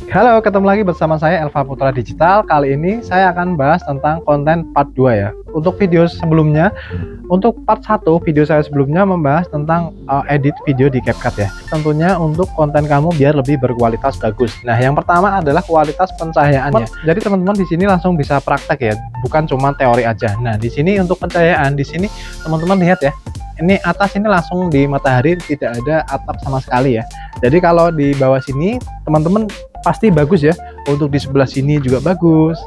Halo, ketemu lagi bersama saya Elva Putra Digital. Kali ini saya akan bahas tentang konten part 2 ya. Untuk video sebelumnya, untuk part 1 video saya sebelumnya membahas tentang edit video di CapCut ya. Tentunya untuk konten kamu biar lebih berkualitas bagus. Nah, yang pertama adalah kualitas pencahayaannya. Jadi teman-teman di sini langsung bisa praktek ya, bukan cuma teori aja. Nah, di sini untuk pencahayaan di sini teman-teman lihat ya. Ini atas ini langsung di matahari, tidak ada atap sama sekali ya. Jadi kalau di bawah sini teman-teman pasti bagus ya. Untuk di sebelah sini juga bagus.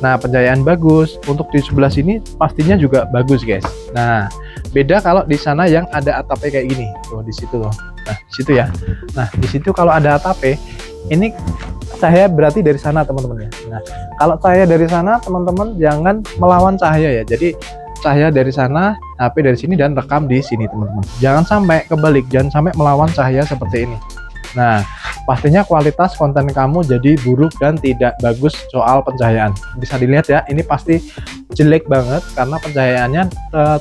Nah, pencahayaan bagus. Untuk di sebelah sini pastinya juga bagus, guys. Nah, beda kalau di sana yang ada atapnya kayak gini. Tuh, di situ loh. Nah, di situ ya. Nah, di situ kalau ada atapnya, ini cahaya berarti dari sana, teman-teman ya. Nah, kalau cahaya dari sana, teman-teman jangan melawan cahaya ya. Jadi cahaya dari sana, HP dari sini, dan rekam di sini, teman-teman. Jangan sampai kebalik, jangan sampai melawan cahaya seperti ini. Nah, pastinya kualitas konten kamu jadi buruk dan tidak bagus soal pencahayaan. Bisa dilihat ya, ini pasti jelek banget karena pencahayaannya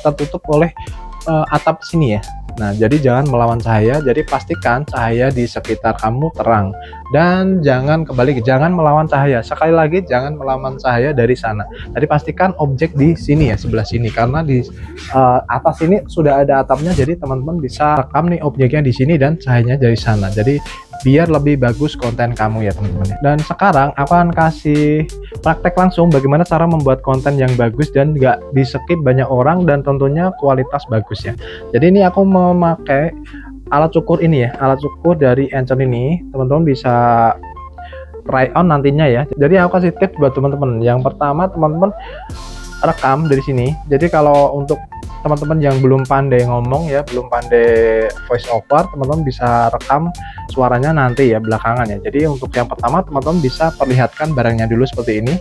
tertutup oleh atap sini ya. Nah, jadi jangan melawan cahaya, jadi pastikan cahaya di sekitar kamu terang. Dan jangan kebalik, jangan melawan cahaya. Sekali lagi, jangan melawan cahaya dari sana. Jadi pastikan objek di sini ya, sebelah sini. Karena di atas ini sudah ada atapnya, jadi teman-teman bisa rekam nih objeknya di sini dan cahayanya dari sana. Jadi biar lebih bagus konten kamu ya teman-teman. Dan sekarang aku akan kasih praktek langsung bagaimana cara membuat konten yang bagus dan nggak di skip banyak orang dan tentunya kualitas bagus ya. Jadi ini aku memakai alat cukur ini ya, alat cukur dari Anchor ini. Teman-teman bisa try on nantinya ya. Jadi aku kasih tips buat teman-teman. Yang pertama, teman-teman rekam dari sini. Jadi kalau untuk teman-teman yang belum pandai ngomong ya, belum pandai voice over, teman-teman bisa rekam suaranya nanti ya belakangan ya. Jadi untuk yang pertama, teman-teman bisa perlihatkan barangnya dulu seperti ini.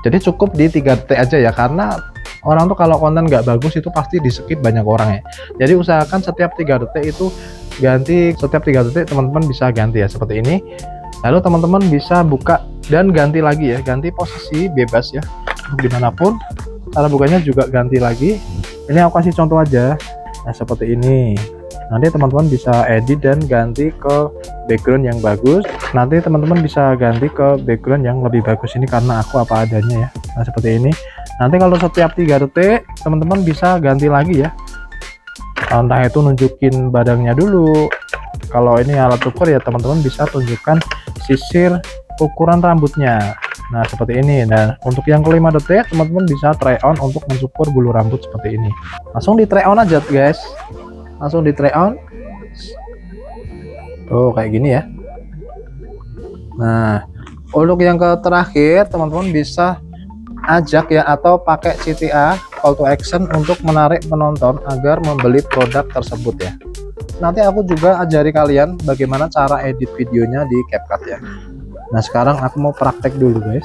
Jadi cukup di 3 detik aja ya, karena orang tuh kalau konten nggak bagus itu pasti di skip banyak orang ya. Jadi usahakan setiap 3 detik itu ganti, setiap 3 detik teman-teman bisa ganti ya seperti ini. Lalu teman-teman bisa buka dan ganti lagi ya, ganti posisi bebas ya, dimanapun. Cara bukanya juga ganti lagi. Ini aku kasih contoh aja. Nah, seperti ini. Nanti teman-teman bisa edit dan ganti ke background yang bagus. Nanti teman-teman bisa ganti ke background yang lebih bagus. Ini karena aku apa adanya ya. Nah, seperti ini. Nanti kalau setiap 3 detik teman-teman bisa ganti lagi ya. Entah itu nunjukin badannya dulu. Kalau ini alat ukur ya, teman-teman bisa tunjukkan sisir ukuran rambutnya. Nah, seperti ini. Dan untuk yang ke-5 detik teman-teman bisa try on untuk mencukur bulu rambut seperti ini. Langsung di try on aja guys, langsung di try on. Tuh kayak gini ya. Nah, untuk yang ke terakhir teman-teman bisa ajak ya, atau pakai CTA, call to action, untuk menarik penonton agar membeli produk tersebut ya. Nanti aku juga ajari kalian bagaimana cara edit videonya di CapCut ya. Nah, sekarang aku mau praktek dulu guys.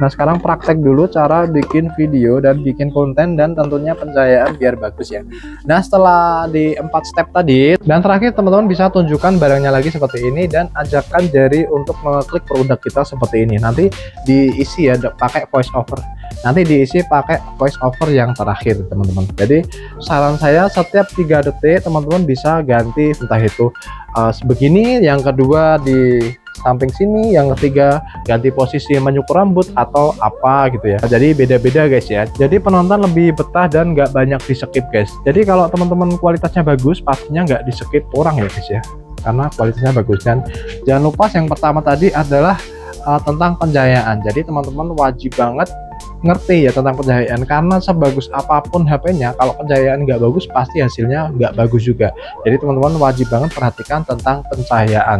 Nah, sekarang praktek dulu cara bikin video dan bikin konten dan tentunya pencahayaan biar bagus ya. Nah, setelah di 4 step tadi, dan terakhir teman-teman bisa tunjukkan barangnya lagi seperti ini dan ajakkan jari untuk mengeklik produk kita seperti ini. Nanti diisi ya pakai voice over. Nanti diisi pakai voice over yang terakhir teman-teman. Jadi saran saya setiap 3 detik teman-teman bisa ganti, entah itu begini, yang kedua di samping sini, yang ketiga ganti posisi menyukur rambut atau apa gitu ya. Jadi beda-beda guys ya. Jadi penonton lebih betah dan nggak banyak di skip guys. Jadi kalau teman-teman kualitasnya bagus, pastinya nggak di skip orang ya guys ya, karena kualitasnya bagus. Dan jangan lupa yang pertama tadi adalah tentang pencahayaan. Jadi teman-teman wajib banget ngerti ya tentang pencahayaan, karena sebagus apapun HP-nya, kalau pencahayaan nggak bagus pasti hasilnya nggak bagus juga. Jadi teman-teman wajib banget perhatikan tentang pencahayaan,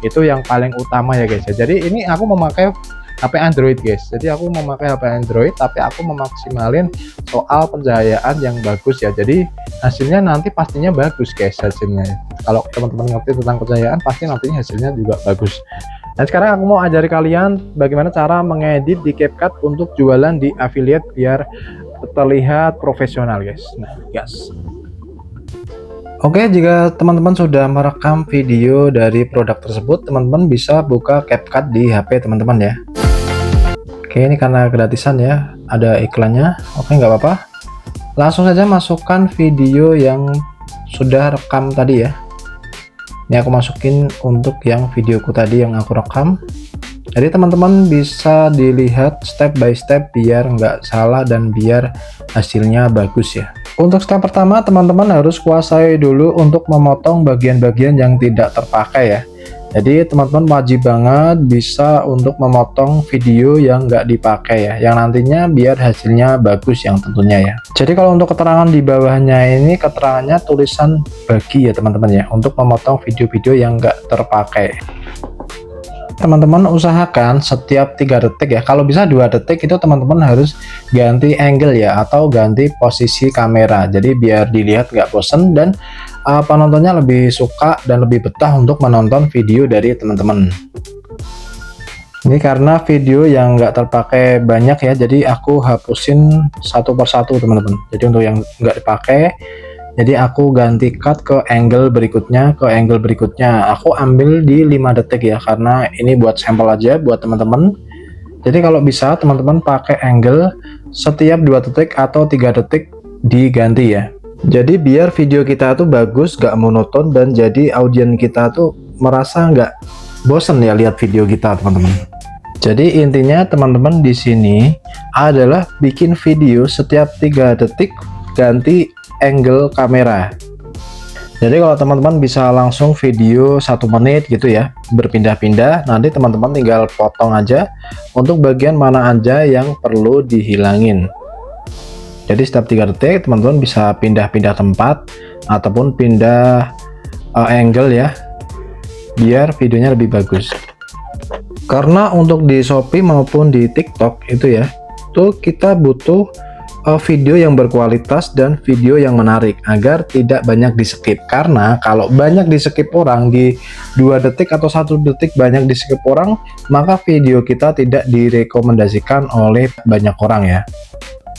itu yang paling utama ya guys ya. Jadi ini aku memakai HP Android guys, jadi aku memakai HP Android tapi aku memaksimalin soal pencahayaan yang bagus ya. Jadi hasilnya nanti pastinya bagus guys hasilnya. Kalau teman-teman ngerti tentang pencahayaan pasti nantinya hasilnya juga bagus. Dan sekarang aku mau ajari kalian bagaimana cara mengedit di CapCut untuk jualan di affiliate biar terlihat profesional guys. Nah guys, oke, jika teman-teman sudah merekam video dari produk tersebut, teman-teman bisa buka CapCut di HP teman-teman ya. Oke, ini karena gratisan ya, ada iklannya. Oke, nggak apa-apa. Langsung saja masukkan video yang sudah rekam tadi ya. Ini aku masukin untuk yang videoku tadi yang aku rekam. Jadi teman-teman bisa dilihat step by step biar nggak salah dan biar hasilnya bagus ya. Untuk step pertama, teman-teman harus kuasai dulu untuk memotong bagian-bagian yang tidak terpakai ya. Jadi teman-teman wajib banget bisa untuk memotong video yang nggak dipakai ya, yang nantinya biar hasilnya bagus yang tentunya ya. Jadi kalau untuk keterangan di bawahnya ini, keterangannya tulisan bagi ya teman-teman ya, untuk memotong video-video yang nggak terpakai. Teman-teman usahakan setiap 3 detik ya, kalau bisa 2 detik itu teman-teman harus ganti angle ya, atau ganti posisi kamera, jadi biar dilihat nggak bosen dan penontonnya lebih suka dan lebih betah untuk menonton video dari teman-teman. Ini karena video yang nggak terpakai banyak ya, jadi aku hapusin satu persatu teman-teman. Jadi untuk yang nggak dipakai, jadi aku ganti cut ke angle berikutnya, aku ambil di 5 detik ya, karena ini buat sampel aja buat teman-teman. Jadi kalau bisa teman-teman pakai angle setiap 2 detik atau 3 detik diganti ya. Jadi biar video kita tuh bagus, gak monoton, dan jadi audiens kita tuh merasa nggak bosen ya lihat video kita teman-teman. Jadi intinya teman-teman di sini adalah bikin video setiap 3 detik ganti angle kamera. Jadi kalau teman-teman bisa langsung video 1 menit gitu ya, berpindah-pindah, nanti teman-teman tinggal potong aja untuk bagian mana aja yang perlu dihilangin. Jadi setiap 3 detik teman-teman bisa pindah-pindah tempat ataupun pindah angle ya, biar videonya lebih bagus. Karena untuk di Shopee maupun di TikTok itu ya, tuh kita butuh video yang berkualitas dan video yang menarik agar tidak banyak di skip. Karena kalau banyak di skip orang, di 2 detik atau 1 detik banyak di skip orang, maka video kita tidak direkomendasikan oleh banyak orang ya.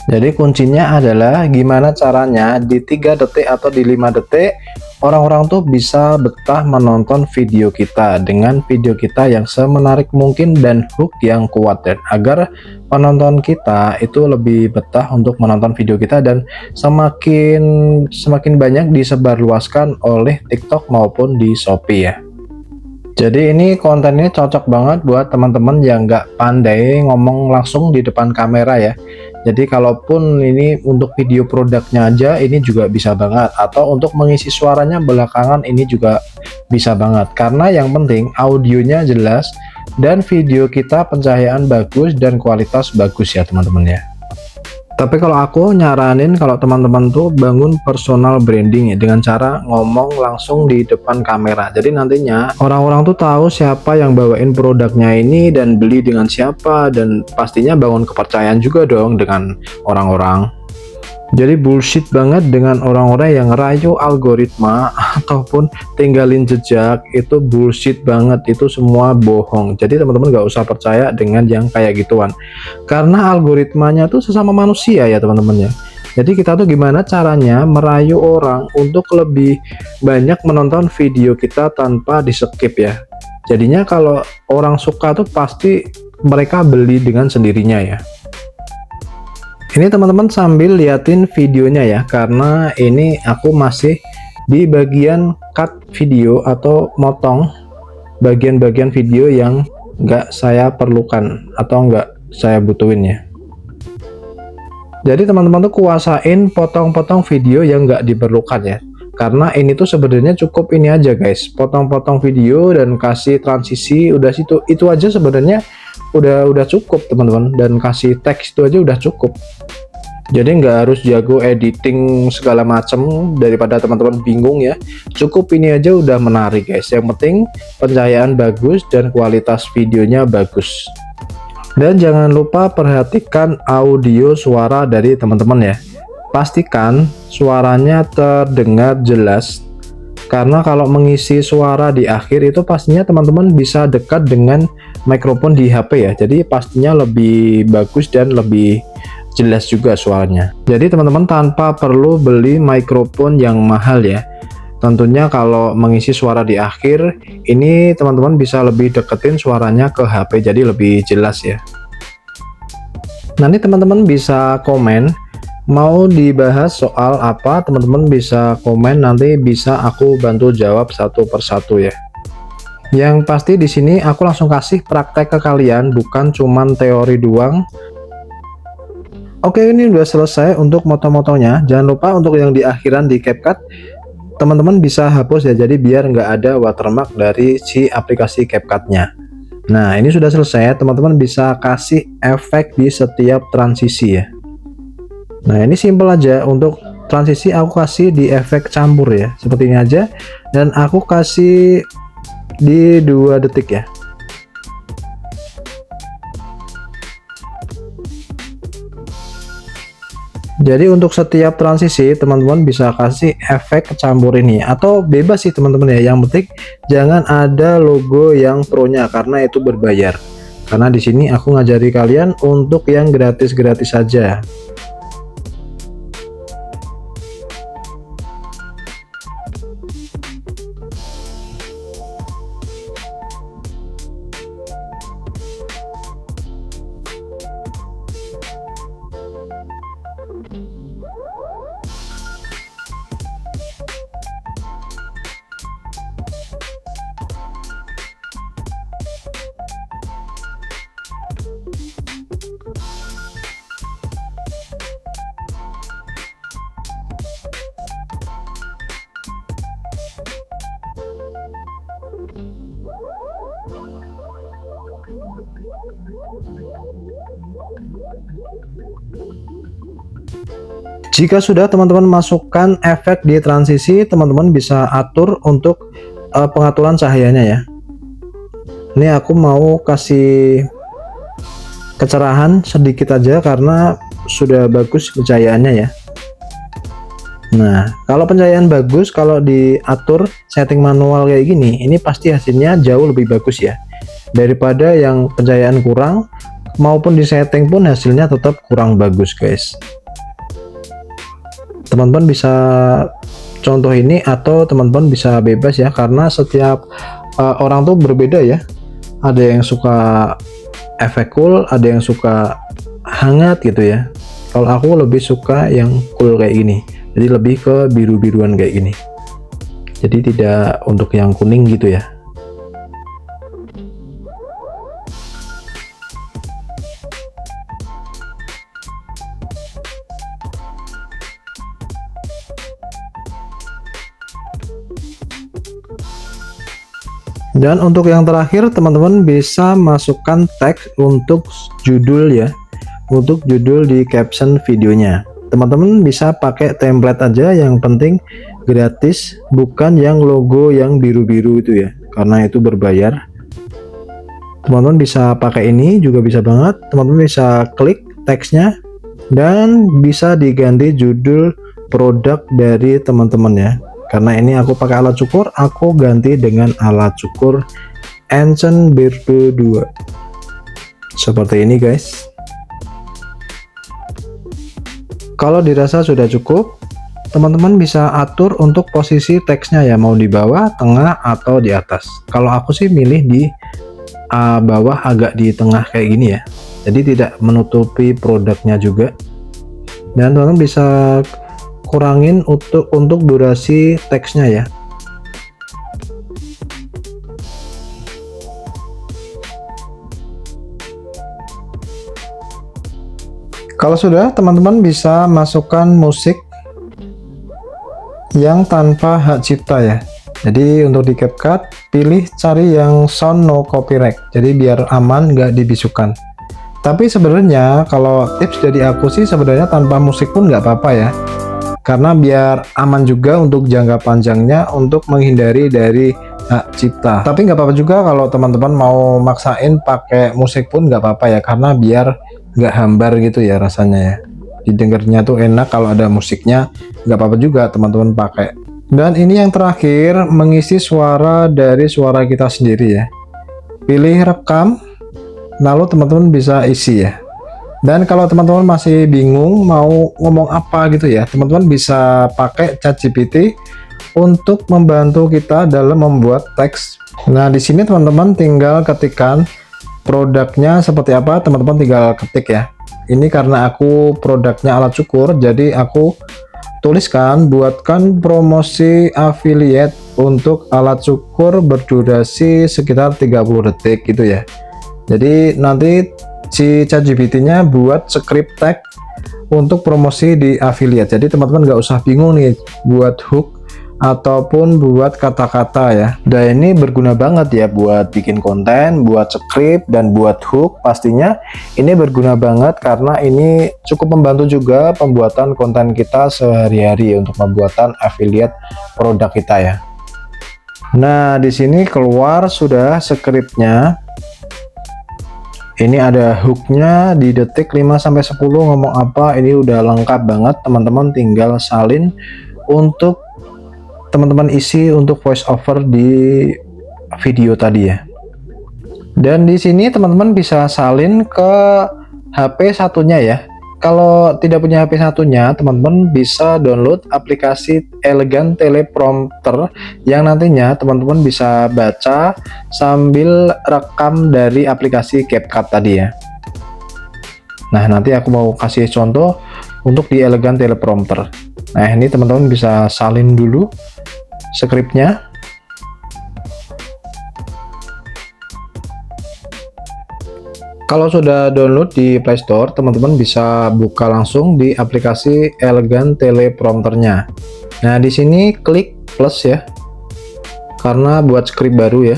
Jadi kuncinya adalah gimana caranya di 3 detik atau di 5 detik orang-orang tuh bisa betah menonton video kita dengan video kita yang semenarik mungkin dan hook yang kuat, dan agar penonton kita itu lebih betah untuk menonton video kita dan semakin banyak disebarluaskan oleh TikTok maupun di Shopee ya. Jadi ini konten ini cocok banget buat teman-teman yang nggak pandai ngomong langsung di depan kamera ya. Jadi kalaupun ini untuk video produknya aja ini juga bisa banget, atau untuk mengisi suaranya belakangan ini juga bisa banget, karena yang penting audionya jelas dan video kita pencahayaan bagus dan kualitas bagus ya teman-teman ya. Tapi kalau aku nyaranin kalau teman-teman tuh bangun personal branding ya, dengan cara ngomong langsung di depan kamera. Jadi nantinya orang-orang tuh tahu siapa yang bawain produknya ini dan beli dengan siapa, dan pastinya bangun kepercayaan juga dong dengan orang-orang. Jadi bullshit banget dengan orang-orang yang rayu algoritma ataupun tinggalin jejak, itu bullshit banget, itu semua bohong. Jadi teman-teman gak usah percaya dengan yang kayak gituan, karena algoritmanya tuh sesama manusia ya teman-teman ya. Jadi kita tuh gimana caranya merayu orang untuk lebih banyak menonton video kita tanpa di skip ya. Jadinya kalau orang suka tuh pasti mereka beli dengan sendirinya ya. Ini teman-teman sambil liatin videonya ya, karena ini aku masih di bagian cut video atau motong bagian-bagian video yang nggak saya perlukan atau nggak saya butuhin ya. Jadi teman-teman tuh kuasain potong-potong video yang nggak diperlukan ya, karena ini tuh sebenarnya cukup ini aja guys, potong-potong video dan kasih transisi, udah situ itu aja sebenarnya udah cukup teman-teman, dan kasih teks itu aja udah cukup. Jadi nggak harus jago editing segala macam, daripada teman-teman bingung ya, cukup ini aja udah menarik guys. Yang penting pencahayaan bagus dan kualitas videonya bagus. Dan jangan lupa perhatikan audio suara dari teman-teman ya, pastikan suaranya terdengar jelas, karena kalau mengisi suara di akhir itu pastinya teman-teman bisa dekat dengan mikrofon di HP ya, jadi pastinya lebih bagus dan lebih jelas juga suaranya. Jadi teman-teman tanpa perlu beli mikrofon yang mahal ya. Tentunya kalau mengisi suara di akhir ini teman-teman bisa lebih deketin suaranya ke HP, jadi lebih jelas ya. Nanti teman-teman bisa komen Mau dibahas soal apa, teman-teman bisa komen, nanti bisa aku bantu jawab satu persatu ya. Yang pasti di sini aku langsung kasih praktek ke kalian, bukan cuman teori doang. Oke, ini udah selesai untuk moto-motonya. Jangan lupa untuk yang di akhiran di CapCut, teman-teman bisa hapus ya, jadi biar nggak ada watermark dari si aplikasi CapCut-nya. Nah, ini sudah selesai, teman-teman bisa kasih efek di setiap transisi ya. Nah, ini simple aja. Untuk transisi aku kasih di efek campur ya, seperti ini aja, dan aku kasih di 2 detik ya. Jadi untuk setiap transisi teman-teman bisa kasih efek campur ini, atau bebas sih teman-teman ya, yang penting jangan ada logo yang pro-nya karena itu berbayar. Karena di sini aku ngajari kalian untuk yang gratis-gratis saja. Jika sudah teman-teman masukkan efek di transisi, teman-teman bisa atur untuk pengaturan cahayanya ya. Ini aku mau kasih kecerahan sedikit aja karena sudah bagus pencahayaannya ya. Nah, kalau pencahayaan bagus, kalau diatur setting manual kayak gini, ini pasti hasilnya jauh lebih bagus ya, daripada yang pencahayaan kurang, maupun di setting pun hasilnya tetap kurang bagus guys. Teman-teman bisa contoh ini, atau teman-teman bisa bebas ya, karena setiap orang tuh berbeda ya. Ada yang suka efek cool, ada yang suka hangat gitu ya. Kalau aku lebih suka yang cool kayak gini, jadi lebih ke biru-biruan kayak gini, jadi tidak untuk yang kuning gitu ya. Dan untuk yang terakhir, teman-teman bisa masukkan teks untuk judul ya, untuk judul di caption videonya. Teman-teman bisa pakai template aja, yang penting gratis, bukan yang logo yang biru-biru itu ya, karena itu berbayar. Teman-teman bisa pakai ini juga bisa banget. Teman-teman bisa klik teksnya dan bisa diganti judul produk dari teman-teman ya. Karena ini aku pakai alat cukur, aku ganti dengan alat cukur Enshen Birdo 2 seperti ini guys. Kalau dirasa sudah cukup, teman-teman bisa atur untuk posisi teksnya ya, mau di bawah, tengah, atau di atas. Kalau aku sih milih di bawah, agak di tengah kayak gini ya, jadi tidak menutupi produknya juga. Dan teman-teman bisa kurangin untuk durasi teksnya ya. Kalau sudah, teman-teman bisa masukkan musik yang tanpa hak cipta ya. Jadi untuk di CapCut, pilih cari yang sound no copyright, jadi biar aman, nggak dibisukan. Tapi sebenarnya kalau tips dari aku sih, sebenarnya tanpa musik pun nggak apa-apa ya, karena biar aman juga untuk jangka panjangnya, untuk menghindari dari hak cipta. Tapi nggak apa-apa juga kalau teman-teman mau maksain pakai musik pun nggak apa-apa ya, karena biar nggak hambar gitu ya rasanya ya, didengarnya tuh enak. Kalau ada musiknya nggak apa-apa juga teman-teman pakai. Dan ini yang terakhir, mengisi suara dari suara kita sendiri ya. Pilih rekam, lalu teman-teman bisa isi ya. Dan kalau teman-teman masih bingung mau ngomong apa gitu ya, teman-teman bisa pakai ChatGPT untuk membantu kita dalam membuat teks. Nah, di sini teman-teman tinggal ketikkan produknya seperti apa, teman-teman tinggal ketik ya. Ini karena aku produknya alat cukur, jadi aku tuliskan buatkan promosi affiliate untuk alat cukur berdurasi sekitar 30 detik gitu ya. Jadi nanti si ChatGPT-nya buat script tag untuk promosi di affiliate. Jadi teman-teman nggak usah bingung nih buat hook ataupun buat kata-kata ya. Dan ini berguna banget ya buat bikin konten, buat script dan buat hook. Pastinya ini berguna banget karena ini cukup membantu juga pembuatan konten kita sehari-hari untuk pembuatan affiliate produk kita ya. Nah, di sini keluar sudah scriptnya. Ini ada hooknya di detik 5-10 ngomong apa. Ini udah lengkap banget, teman-teman tinggal salin untuk teman-teman isi untuk voice over di video tadi ya. Dan di sini teman-teman bisa salin ke HP satunya ya. Kalau tidak punya HP satunya, teman-teman bisa download aplikasi Elegan Teleprompter yang nantinya teman-teman bisa baca sambil rekam dari aplikasi CapCut tadi ya. Nah, nanti aku mau kasih contoh untuk di Elegan Teleprompter. Nah, ini teman-teman bisa salin dulu scriptnya. Kalau sudah download di Play Store, teman-teman bisa buka langsung di aplikasi Elegan Teleprompternya. Nah, di sini klik plus ya, karena buat script baru ya.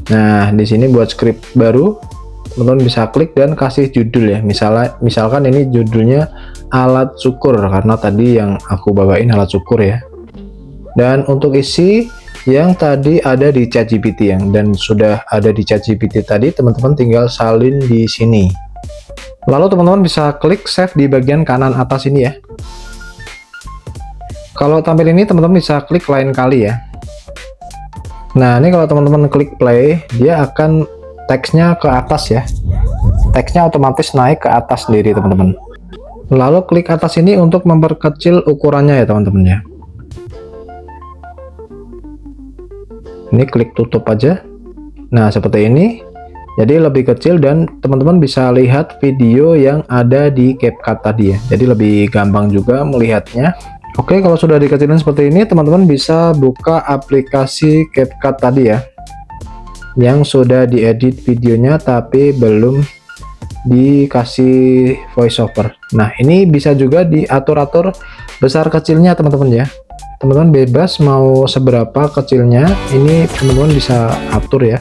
Nah, di sini buat script baru, teman-teman bisa klik dan kasih judul ya. Misalkan ini judulnya alat cukur, karena tadi yang aku bawain alat cukur ya. Dan untuk isi yang tadi ada di ChatGPT dan sudah ada di ChatGPT tadi, teman-teman tinggal salin di sini. Lalu teman-teman bisa klik save di bagian kanan atas ini ya. Kalau tampil ini teman-teman bisa klik lain kali ya. Nah, ini kalau teman-teman klik play, dia akan teksnya ke atas ya. Teksnya otomatis naik ke atas sendiri teman-teman. Lalu klik atas ini untuk memperkecil ukurannya ya teman-teman ya. Ini klik tutup aja. Nah, seperti ini. Jadi lebih kecil dan teman-teman bisa lihat video yang ada di CapCut tadi ya. Jadi lebih gampang juga melihatnya. Oke, kalau sudah dikecilin seperti ini, teman-teman bisa buka aplikasi CapCut tadi ya. Yang sudah diedit videonya tapi belum dikasih voiceover. Nah, ini bisa juga diatur-atur besar kecilnya teman-teman ya. Teman-teman bebas mau seberapa kecilnya, ini teman-teman bisa atur ya.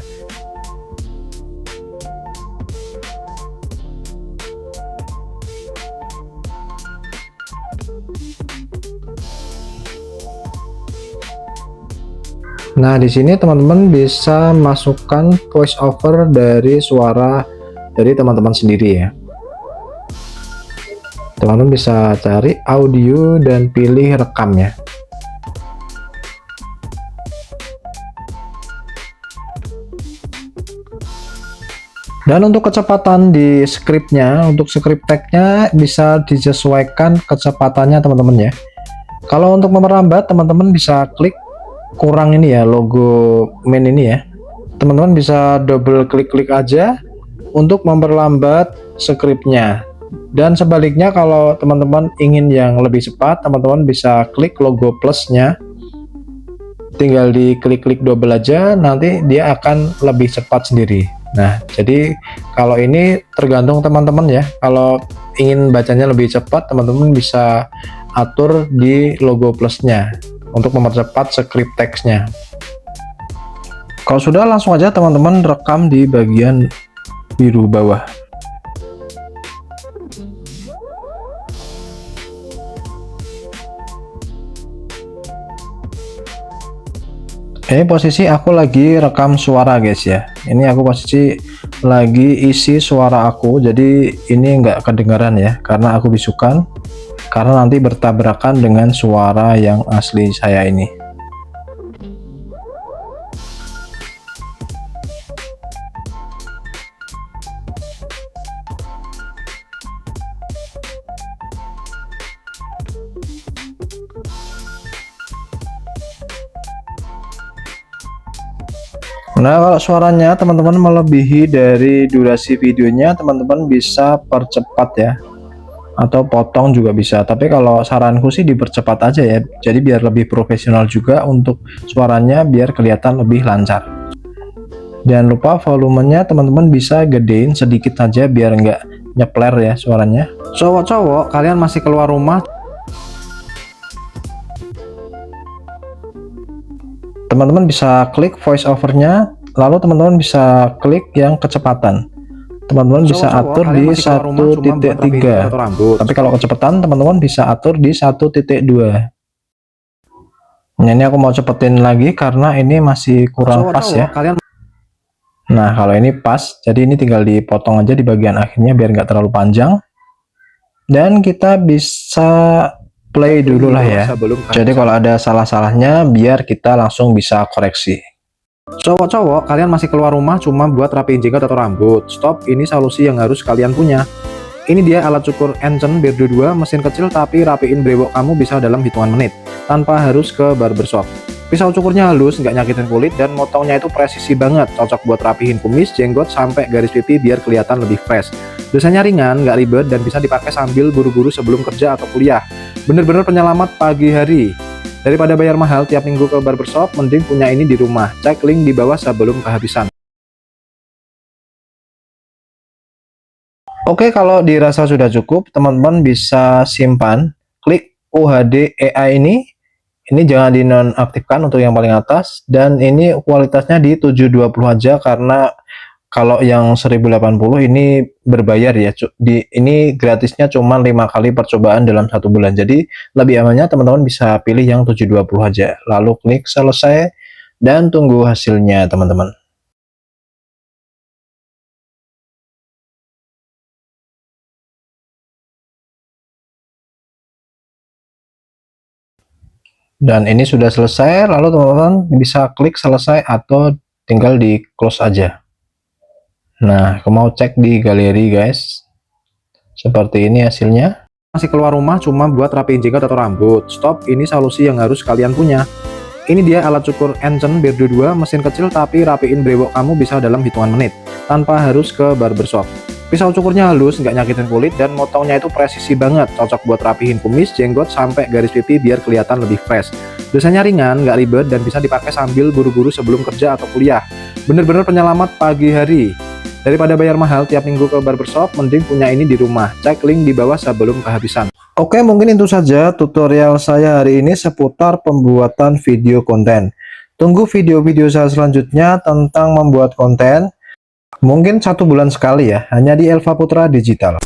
Nah, di sini teman-teman bisa masukkan voice over dari suara dari teman-teman sendiri ya. Teman-teman bisa cari audio dan pilih rekam ya. Dan untuk kecepatan di scriptnya, untuk script tag-nya bisa disesuaikan kecepatannya teman-teman ya. Kalau untuk memperlambat, teman-teman bisa klik kurang ini ya, logo main ini ya. Teman-teman bisa double klik aja untuk memperlambat scriptnya. Dan sebaliknya, kalau teman-teman ingin yang lebih cepat, teman-teman bisa klik logo plusnya. Tinggal diklik double aja, nanti dia akan lebih cepat sendiri. Nah, jadi kalau ini tergantung teman-teman ya. Kalau ingin bacanya lebih cepat, teman-teman bisa atur di logo plusnya untuk mempercepat script teksnya. Kalau sudah, langsung aja teman-teman rekam di bagian biru bawah. Ini posisi aku lagi rekam suara guys ya. Ini aku posisi lagi isi suara aku, jadi ini enggak kedengaran ya, karena aku bisukan, karena nanti bertabrakan dengan suara yang asli saya ini. Nah, kalau suaranya teman-teman melebihi dari durasi videonya, teman-teman bisa percepat ya, atau potong juga bisa. Tapi kalau saranku sih dipercepat aja ya, jadi biar lebih profesional juga untuk suaranya, biar kelihatan lebih lancar. Jangan lupa volumenya teman-teman bisa gedein sedikit saja biar nggak nyepler ya suaranya. Cowok-cowok, kalian masih keluar rumah, teman-teman bisa klik voice overnya, lalu teman-teman bisa klik yang kecepatan. Teman-teman bisa atur di 1.3, tapi kalau kecepatan teman-teman bisa atur di 1.2. Nah, ini aku mau cepetin lagi karena ini masih kurang pas ya. Nah, kalau ini pas, jadi ini tinggal dipotong aja di bagian akhirnya biar nggak terlalu panjang. Dan kita bisa play dulu lah ya. Jadi kalau ada salah-salahnya biar kita langsung bisa koreksi. Cowok-cowok, kalian masih keluar rumah cuma buat rapiin jenggot atau rambut. Stop, ini solusi yang harus kalian punya. Ini dia alat cukur Encen Beardo 2, mesin kecil tapi rapiin brewok kamu bisa dalam hitungan menit, tanpa harus ke barbershop. Pisau cukurnya halus, nggak nyakitin kulit, dan motongnya itu presisi banget, cocok buat rapihin kumis, jenggot, sampai garis pipi biar kelihatan lebih fresh. Dosanya ringan, nggak ribet, dan bisa dipakai sambil buru-buru sebelum kerja atau kuliah. Bener-bener penyelamat pagi hari. Daripada bayar mahal tiap minggu ke barbershop, mending punya ini di rumah. Cek link di bawah sebelum kehabisan. Oke, kalau dirasa sudah cukup, teman-teman bisa simpan. Klik UHD EA ini. Ini jangan dinonaktifkan untuk yang paling atas, dan ini kualitasnya di 720 aja karena kalau yang 1080 ini berbayar ya. Ini gratisnya cuma 5 kali percobaan dalam 1 bulan. Jadi lebih amannya teman-teman bisa pilih yang 720 aja. Lalu klik selesai dan tunggu hasilnya teman-teman. Dan ini sudah selesai, lalu teman-teman bisa klik selesai atau tinggal di close aja. Nah, aku mau cek di galeri guys. Seperti ini hasilnya. Masih keluar rumah cuma buat rapiin jenggot atau rambut. Stop, ini solusi yang harus kalian punya. Ini dia alat cukur Encen Beardo 2, mesin kecil tapi rapiin brewok kamu bisa dalam hitungan menit, tanpa harus ke barbershop. Pisau cukurnya halus, nggak nyakitin kulit, dan motongnya itu presisi banget, cocok buat rapihin kumis, jenggot, sampai garis pipi biar kelihatan lebih fresh. Dosanya ringan, nggak ribet, dan bisa dipakai sambil buru-buru sebelum kerja atau kuliah. Bener-bener penyelamat pagi hari. Daripada bayar mahal tiap minggu ke barbershop, mending punya ini di rumah. Cek link di bawah sebelum kehabisan. Oke, mungkin itu saja tutorial saya hari ini seputar pembuatan video konten. Tunggu video-video saya selanjutnya tentang membuat konten. Mungkin 1 bulan sekali ya, hanya di Elva Putra Digital.